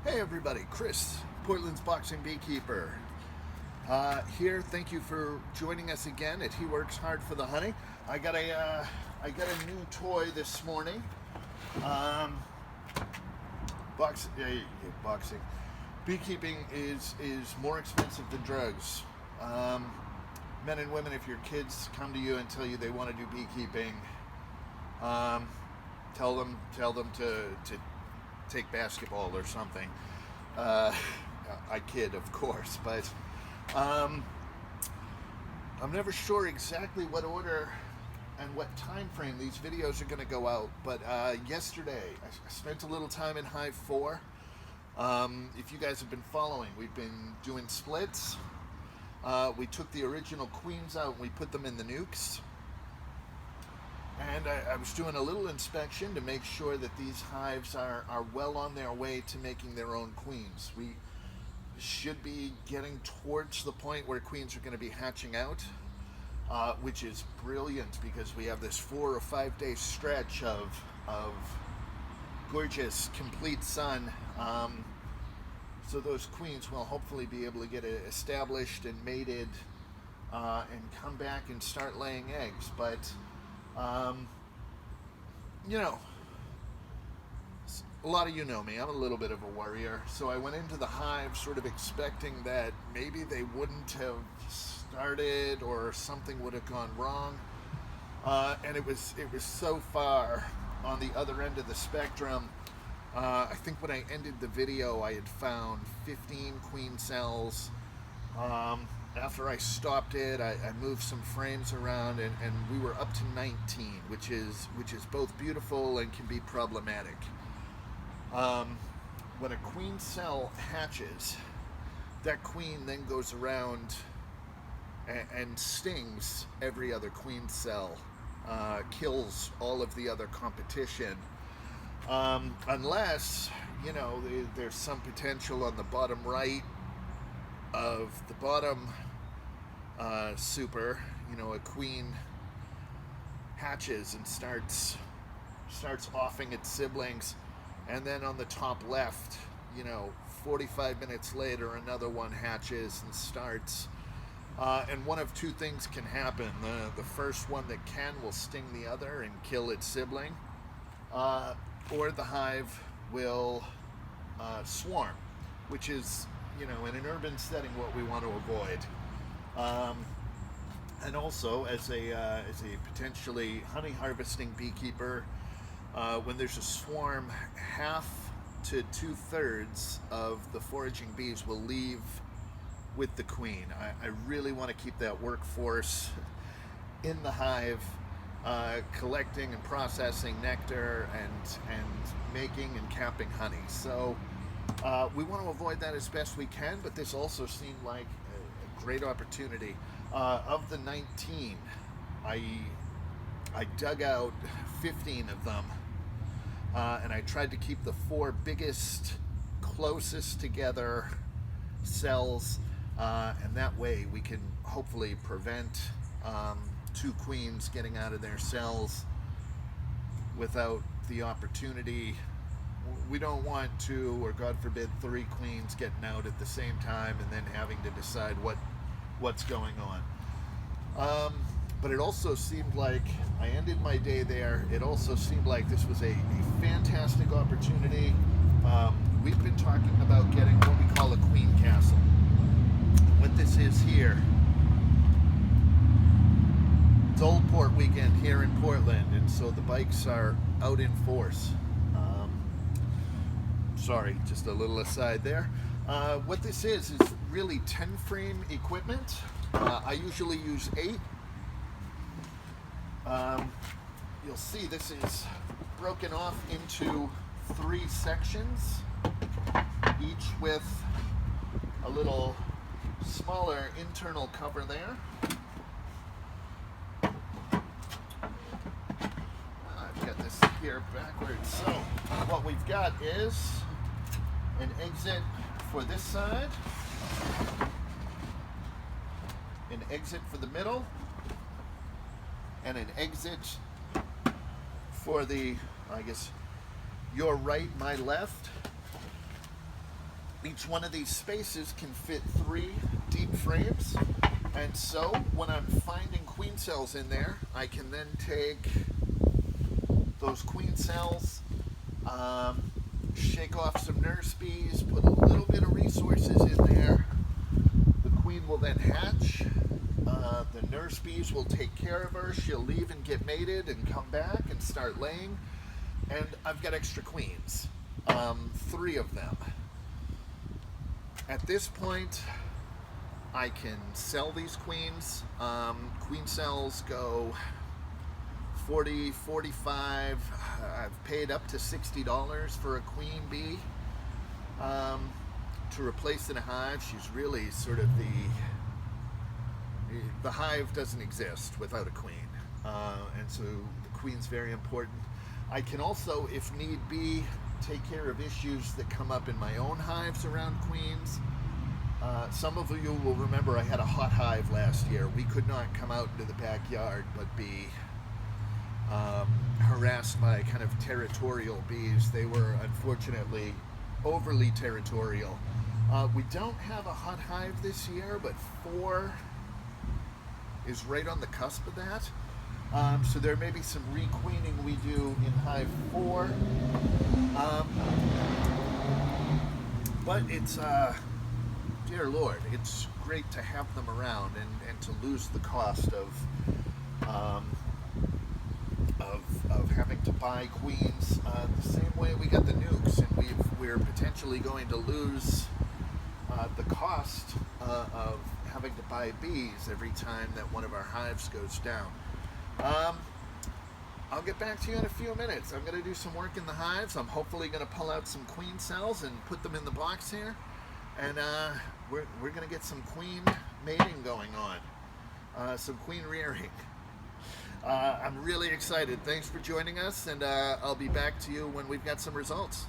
Hey everybody, Chris, Portland's boxing beekeeper. Here, thank you for joining us again at He Works Hard for the Honey. I got a new toy this morning. Boxing, beekeeping is more expensive than drugs. Men and women, if your kids come to you and tell you they want to do beekeeping, tell them to take basketball or something. I kid, of course, but I'm never sure exactly what order and what time frame these videos are going to go out. But yesterday, I spent a little time in Hive 4. If you guys have been following, we've been doing splits. We took the original queens out and we put them in the nukes. And I was doing a little inspection to make sure that these hives are well on their way to making their own queens. We should be getting towards the point where queens are going to be hatching out, which is brilliant because we have this 4 or 5 day stretch of gorgeous, complete sun. So those queens will hopefully be able to get established and mated and come back and start laying eggs. But a lot of you know me. I'm a little bit of a worrier. So I went into the hive sort of expecting that maybe they wouldn't have started or something would have gone wrong. And it was so far on the other end of the spectrum. I think when I ended the video, I had found 15 queen cells. After I stopped it, I moved some frames around, and we were up to 19, which is both beautiful and can be problematic. When a queen cell hatches, that queen then goes around and stings every other queen cell, kills all of the other competition, unless there's some potential on the bottom right of the bottom super, a queen hatches and starts offing its siblings, and then on the top left, 45 minutes later, another one hatches and starts. And one of two things can happen. The first one that will sting the other and kill its sibling, or the hive will swarm, which is, in an urban setting, what we want to avoid. And also, as a potentially honey harvesting beekeeper, when there's a swarm, half to 2/3 of the foraging bees will leave with the queen. I really want to keep that workforce in the hive, collecting and processing nectar and making and capping honey. So we want to avoid that as best we can, but this also seemed like a great opportunity. Of the 19, I dug out 15 of them, and I tried to keep the 4 biggest, closest together cells, and that way we can hopefully prevent 2 queens getting out of their cells without the opportunity. We don't want 2 or, God forbid, 3 queens getting out at the same time and then having to decide what's going on. But it also seemed like I ended my day there. It also seemed like this was a fantastic opportunity. We've been talking about getting what we call a queen castle. What this is here, it's Old Port weekend here in Portland, and so the bikes are out in force. Sorry, just a little aside there. What this is really 10 frame equipment. I usually use 8. You'll see this is broken off into 3 sections, each with a little smaller internal cover there. I've got this here backwards. So what we've got is an exit for this side, an exit for the middle, and an exit for the, I guess, your right, my left. Each one of these spaces can fit 3 deep frames, and so when I'm finding queen cells in there, I can then take those queen cells, shake off some nurse bees, put a little bit of resources in there. The queen will then hatch. The nurse bees will take care of her. She'll leave and get mated and come back and start laying. And I've got extra queens, 3 of them. At this point, I can sell these queens. Queen cells go 40, 45. I've paid up to $60 for a queen bee to replace in a hive. She's really sort of the hive doesn't exist without a queen, and so the queen's very important. I can also, if need be, take care of issues that come up in my own hives around queens. Some of you will remember I had a hot hive last year. We could not come out into the backyard but be harassed by kind of territorial bees. They were unfortunately overly territorial. We don't have a hot hive this year, but 4 is right on the cusp of that. So there may be some requeening we do in hive 4. But it's, dear Lord, it's great to have them around and to lose the cost of having to buy queens the same way we got the nukes, and we're potentially going to lose the cost of having to buy bees every time that one of our hives goes down. I'll get back to you in a few minutes. I'm going to do some work in the hives. I'm hopefully going to pull out some queen cells and put them in the box here, and we're going to get some queen mating going on, some queen rearing. I'm really excited. Thanks for joining us, and I'll be back to you when we've got some results.